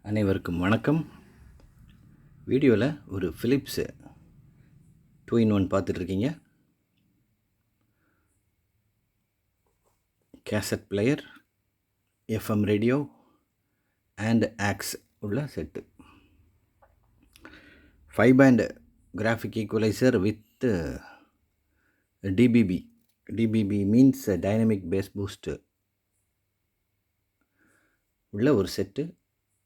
அனைவருக்கும் வணக்கம். வீடியோவில் ஒரு ஃபிலிப்ஸு 2-in-1 பார்த்துட்ருக்கீங்க. Cassette player, FM radio and aux உள்ள set. 5 band graphic equalizer with DBB. DBB means dynamic bass boost உள்ள ஒரு செட்டு.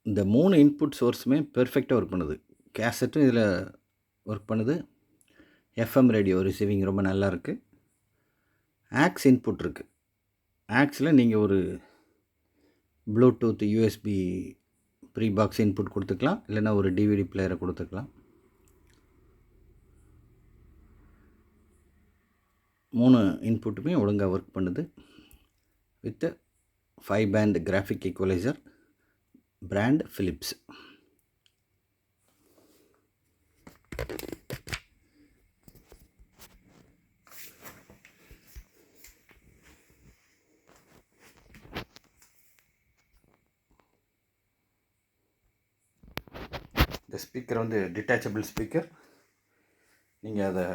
இந்த 3 இன்புட் சோர்ஸுமே பெர்ஃபெக்டாக ஒர்க் பண்ணுது. கேசட்டும் இதில் ஒர்க் பண்ணுது. எஃப்எம் ரேடியோ ரிசீவிங் ரொம்ப நல்லா இருக்குது. ஆக்ஸ் இன்புட் இருக்குது. ஆக்ஸில் நீங்கள் ஒரு ப்ளூடூத் யூஎஸ்பி ப்ரீ பாக்ஸ் இன்புட் கொடுத்துக்கலாம், இல்லைன்னா ஒரு டிவிடி பிளேயரை கொடுத்துக்கலாம். 3 இன்புட்டுமே ஒழுங்காக ஒர்க் பண்ணுது. With 5 band graphic equaliser, brand Philips. இந்த ஸ்பீக்கர் வந்து டிட்டாச்சபிள் ஸ்பீக்கர். நீங்கள் அதை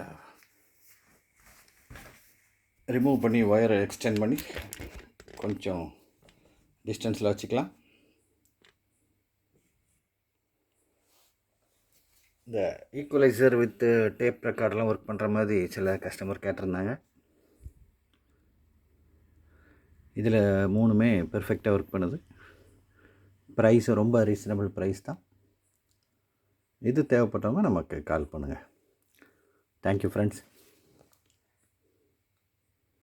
ரிமூவ் பண்ணி ஒயரை எக்ஸ்டெண்ட் பண்ணி கொஞ்சம் டிஸ்டன்ஸில் வச்சுக்கலாம். இந்த ஈக்குவலைசர் வித் டேப் ரெக்கார்டெலாம் ஒர்க் பண்ணுற மாதிரி சில கஸ்டமர் கேட்டிருந்தாங்க. இதில் 3மே பெர்ஃபெக்டாக ஒர்க் பண்ணுது. ப்ரைஸும் ரொம்ப ரீசனபிள் ப்ரைஸ் தான். இது தேவைப்பட்டவங்க நமக்கு கால் பண்ணுங்கள். Thank you friends.